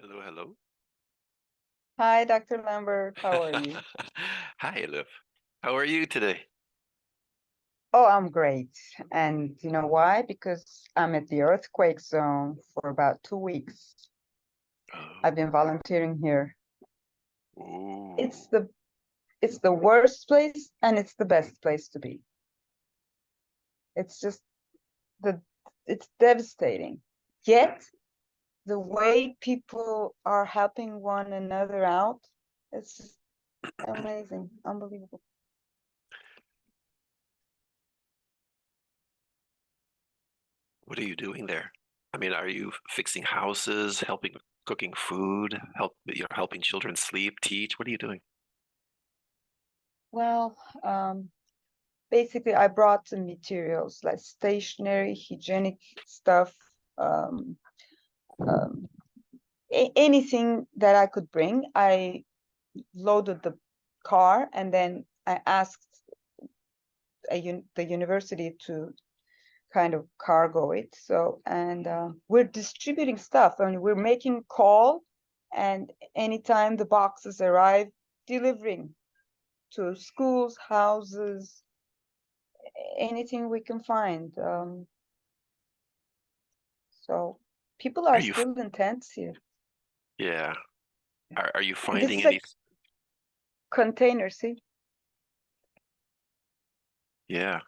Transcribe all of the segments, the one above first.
Hello, hello. Hi, Dr. Lambert. How are you? Hi, Elif. How are you today? Oh, I'm great. And you know why? Because I'm at the earthquake zone for about 2 weeks. Oh, I've been volunteering here. It's ooh. the it's the worst place and it's the best place to be. It's just the it's devastating. Yet the way people are helping one another out, it's just amazing, unbelievable. What are you doing there? I mean, are you fixing houses, helping cooking food, helping children sleep, teach? What are you doing? Well, basically, I brought some materials like stationery, hygienic stuff, um, um, anything that I could bring. I loaded the car and then I asked the university to kind of cargo it. So, and we're distributing stuff. I mean, we're making call, and anytime the boxes arrive, delivering to schools, houses, anything we can find. So people Are are you, still intense here. yeah. Are you And this finding is a any? container, see? Yeah,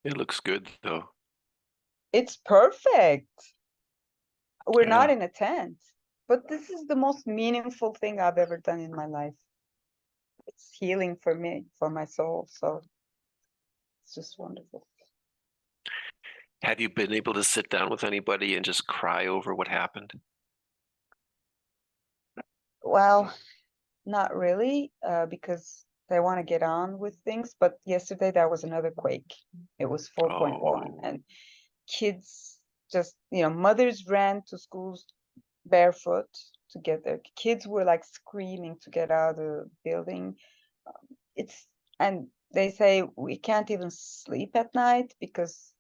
it looks good though. It's perfect. We're Yeah, not in a tent, but this is the most meaningful thing I've ever done in my life. It's healing for me, for my soul. So it's just wonderful. have you been able to sit down with anybody and just cry over what happened? Well, not really, because they want to get on with things. But yesterday there was another quake. It was 4.1, Oh, and kids just, mothers ran to schools barefoot to get their kids were like screaming to get out of the building. It's and they say we can't even sleep at night because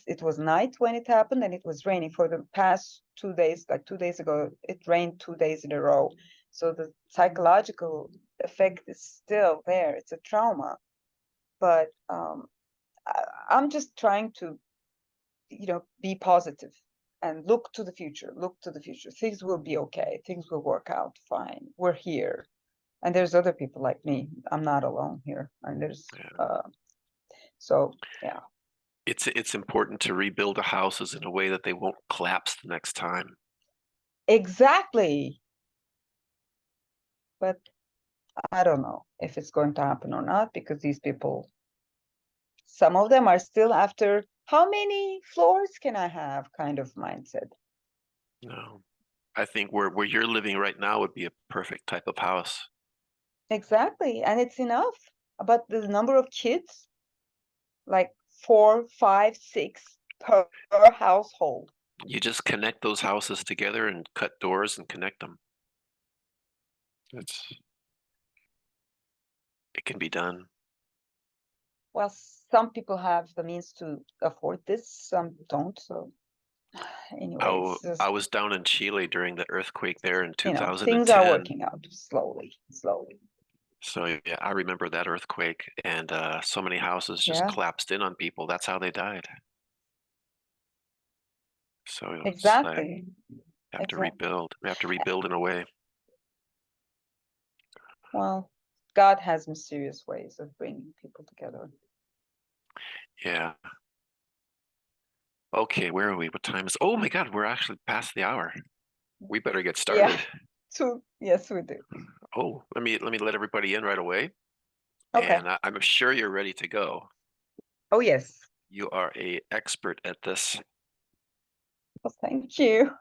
it was night when it happened and it was raining for the past 2 days. Like 2 days ago, it rained 2 days in a row. So the psychological effect is still there. It's a trauma, but I'm just trying to be positive and look to the future. Look to the future. Things will be okay. Things will work out fine. We're here, and there's other people like me. I'm not alone here, and there's yeah. so yeah. It's important to rebuild the houses in a way that they won't collapse the next time. Exactly. But I don't know if it's going to happen or not because these people, some of them are still after how many floors can I have kind of mindset. No, I think where you're living right now would be a perfect type of house. Exactly. And it's enough. But the number of kids, like 4, 5, 6 per household. You just connect those houses together and cut doors and connect them. It's it can be done. Well, some people have the means to afford this, some don't. So anyway, I it's just, I was down in Chile during the earthquake there in things are 2010. working out slowly, slowly. So yeah, I remember that earthquake, and so many houses just Yeah, collapsed in on people. That's how they died. So it's like exactly. have to Exactly. rebuild. We have to rebuild in a way. Well, God has mysterious ways of bringing people together. Yeah. Okay, where are we? What time is? Oh my God, we're actually past the hour. We better get Yeah, started. true. Yes, we do. Oh, let me let everybody in right away. Okay. And I'm sure you're ready to go. Oh, yes. You are a expert at this. Well, thank you.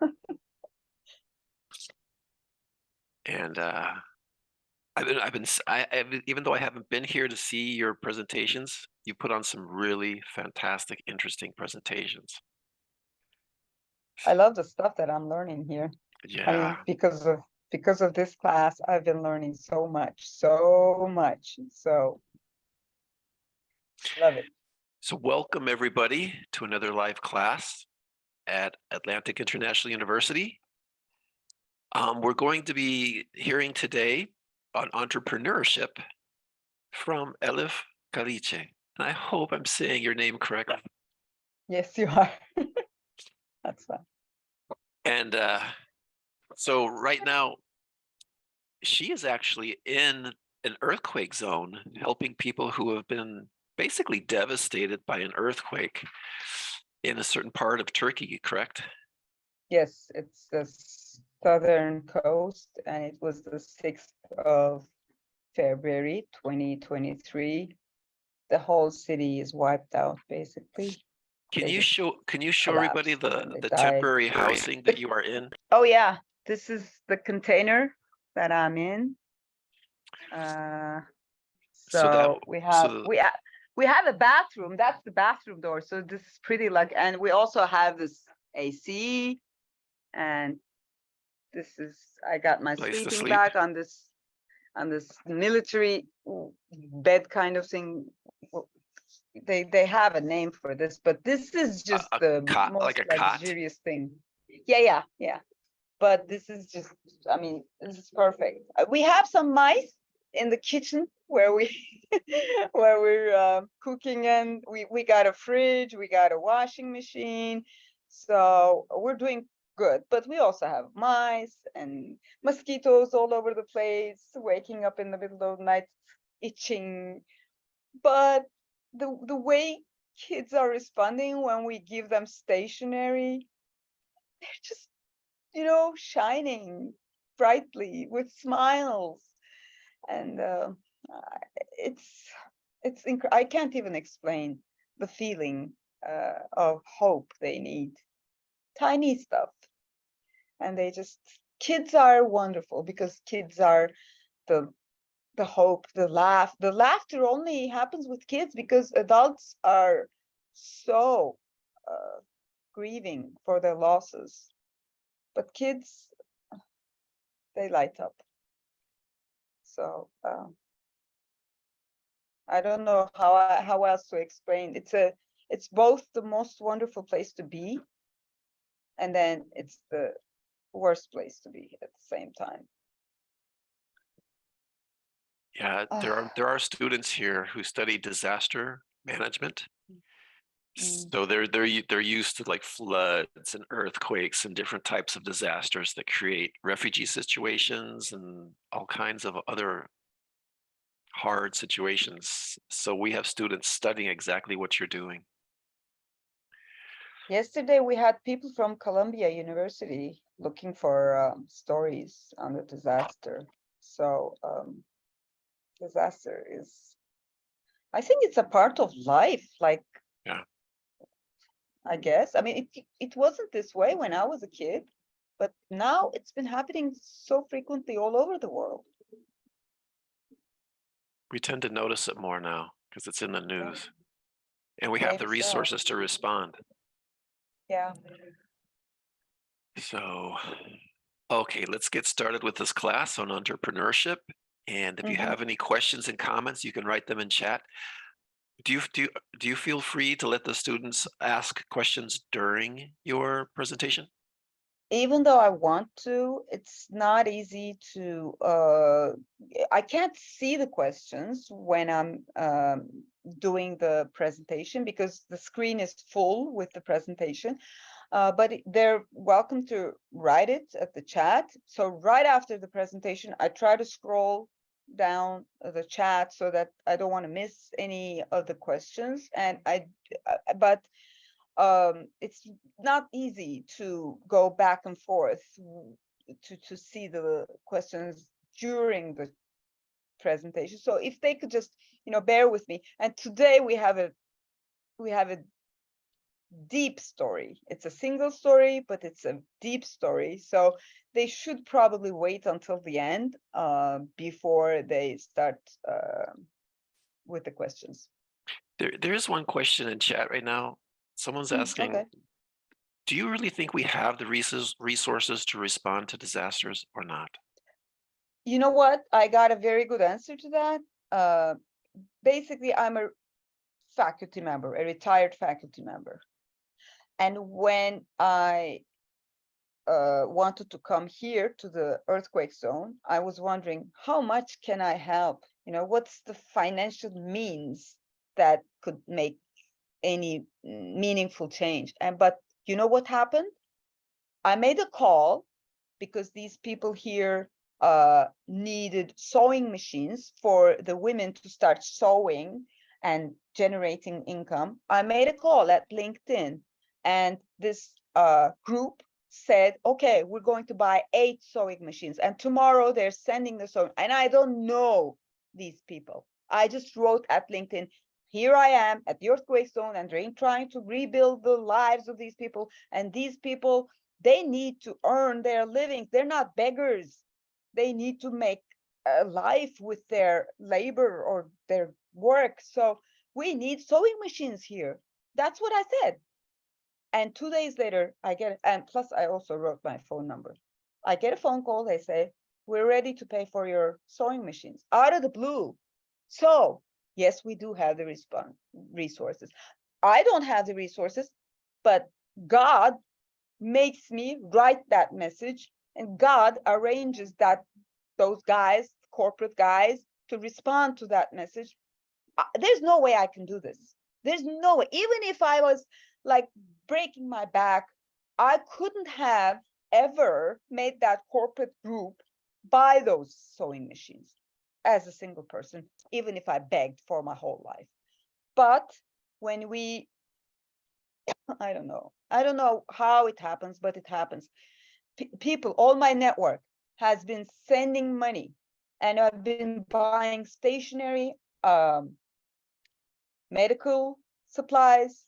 And even though I haven't been here to see your presentations, you put on some really fantastic, interesting presentations. I love the stuff that I'm learning here. I Yeah. mean, because of this class, I've been learning so much, so much. So love it. So welcome everybody to another live class. at Atlantic International University. We're going to be hearing today on entrepreneurship from Elif Kalaycı. And I hope I'm saying your name correctly. Yes, you are. That's fine. And so right now, she is actually in an earthquake zone, helping people who have been basically devastated by an earthquake in a certain part of Turkey, correct? Yes, it's the southern coast, and it was the 6th of February 2023. The whole city is wiped out, basically. Can They you just show everybody collapsed and they the died. temporary housing that you are in? Oh yeah, this is the container that I'm in. Uh, So that so so we have a bathroom. That's the bathroom door. So this is pretty lucky, and we also have this AC, and this is I got my place to sleeping sleep. bag on this military bed kind of thing. They have a name for this, but this is just A the cot, like most a cot. luxurious thing. Yeah. But this is just, I mean, this is perfect. We have some mice in the kitchen where we where we're cooking, and we got a fridge, we got a washing machine, so we're doing good. But we also have mice and mosquitoes all over the place, waking up in the middle of the night, itching. But the way kids are responding when we give them stationery, they're just, shining brightly with smiles, and it's I can't even explain the feeling of hope they need. Tiny stuff, and kids are wonderful because kids are the hope, the laugh. The laughter only happens with kids because adults are so grieving for their losses, but kids, they light up. So I don't know how else to explain. It's both the most wonderful place to be, and then it's the worst place to be at the same time. Yeah, there are students here who study disaster management. So they're used to like floods and earthquakes and different types of disasters that create refugee situations and all kinds of other hard situations. So we have students studying exactly what you're doing. Yesterday we had people from Columbia University looking for stories on the disaster. So disaster is, I think it's a part of life. Like, Yeah. I guess. I mean, it wasn't this way when I was a kid, but now it's been happening so frequently all over the world. We tend to notice it more now because it's in the Yeah, news and we have the maybe so. resources to respond. Yeah. So, okay, let's get started with this class on entrepreneurship. And if you have any questions and comments, you can write them in chat. Do you feel free to let the students ask questions during your presentation? Even though I want to, it's not easy to, I can't see the questions when I'm doing the presentation because the screen is full with the presentation. But they're welcome to write it at the chat. So right after the presentation, I try to scroll down the chat so that I don't want to miss any of the questions. But it's not easy to go back and forth to see the questions during the presentation. So if they could just, bear with me. And today we have a deep story. It's a single story, but it's a deep story. So they should probably wait until the end before they start with the questions. There's one question in chat right now. Someone's asking, Okay. do you really think we have the resources to respond to disasters or not? You know what? I got a very good answer to that. Basically, I'm a faculty member, a retired faculty member. And when I wanted to come here to the earthquake zone, I was wondering, how much can I help? What's the financial means that could make any meaningful change? But you know what happened? I made a call because these people here needed sewing machines for the women to start sewing and generating income. I made a call at LinkedIn, and this group said, okay, we're going to buy 8 sewing machines, and tomorrow they're sending the sewing. And I don't know these people. I just wrote at LinkedIn, here I am at the earthquake zone, and they're trying to rebuild the lives of these people. And these people, they need to earn their living. They're not beggars. They need to make a life with their labor or their work. So we need sewing machines here. That's what I said. And 2 days later, I get it. And plus, I also wrote my phone number. I get a phone call. They say, we're ready to pay for your sewing machines, out of the blue. So yes, we do have the resources. I don't have the resources, but God makes me write that message, and God arranges those guys, corporate guys, to respond to that message. There's no way I can do this. There's no way. Even if I was like breaking my back, I couldn't have ever made that corporate group buy those sewing machines as a single person, even if I begged for my whole life. But when we I don't know how it happens, but it happens. People, all my network has been sending money, and I've been buying stationery, medical supplies,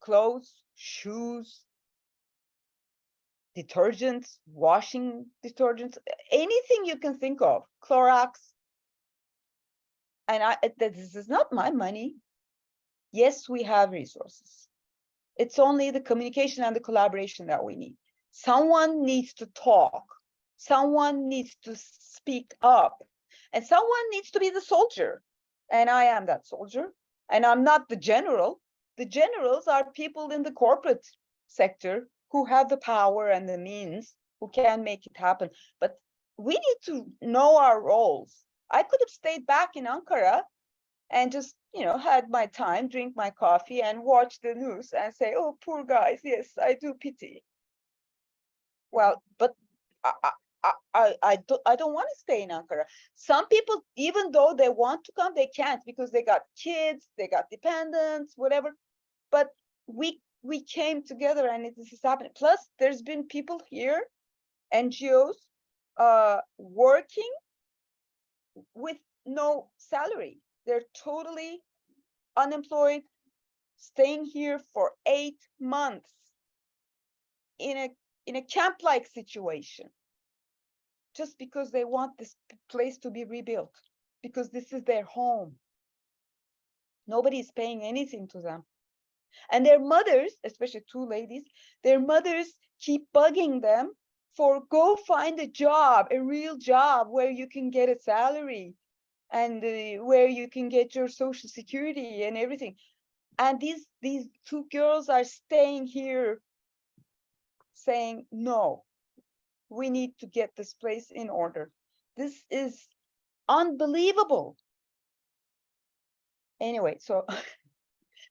clothes, shoes, detergents, washing detergents, anything you can think of, Clorox. And this is not my money. Yes, we have resources. It's only the communication and the collaboration that we need. Someone needs to talk. Someone needs to speak up. And someone needs to be the soldier. And I am that soldier. And I'm not the general. The generals are people in the corporate sector who have the power and the means, who can make it happen. But we need to know our roles. I could have stayed back in Ankara and just, had my time, drink my coffee and watch the news and say, oh, poor guys, yes, I do pity. Well, but I don't want to stay in Ankara. Some people, even though they want to come, they can't because they got kids, they got dependents, whatever. But we came together, and this is happening. Plus, there's been people here, NGOs, working with no salary. They're totally unemployed, staying here for 8 months in a camp-like situation, just because they want this place to be rebuilt, because this is their home. Nobody's paying anything to them. And their mothers, especially 2 ladies, their mothers keep bugging them for, go find a job, a real job where you can get a salary and where you can get your social security and everything. And these 2 girls are staying here saying, no, we need to get this place in order. This is unbelievable. Anyway, so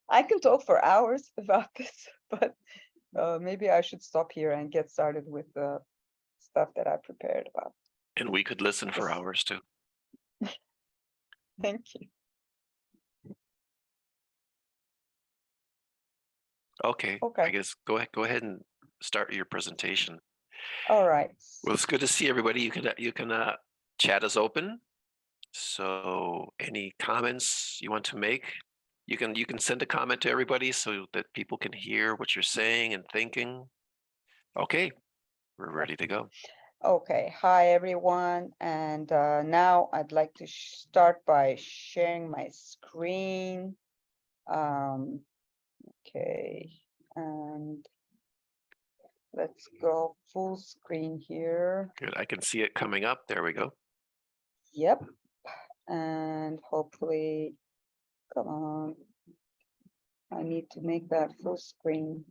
I can talk for hours about this, but maybe I should stop here and get started with the stuff that I prepared about. And we could listen for hours too. Thank you. Okay. I guess go ahead and start your presentation. All right. Well, it's good to see everybody. You can chat is open. So any comments you want to make, you can send a comment to everybody so that people can hear what you're saying and thinking. Okay, we're ready to go. Okay, hi everyone, and now I'd like to start by sharing my screen. Okay, and let's go full screen here. Good, I can see it coming up. There we go. Yep, and hopefully, come on. I need to make that full screen.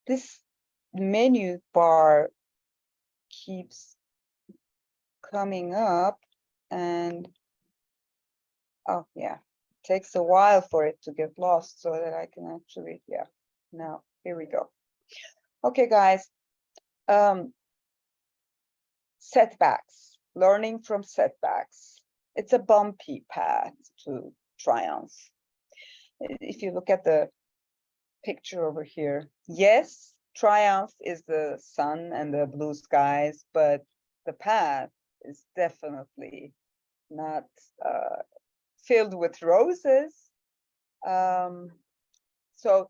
This menu bar keeps coming up, and oh yeah, it takes a while for it to get lost so that I can actually, yeah, now here we go. Okay, guys, setbacks, learning from setbacks. It's a bumpy path to triumph. If you look at the picture over here, yes, triumph is the sun and the blue skies, but the path is definitely not filled with roses. So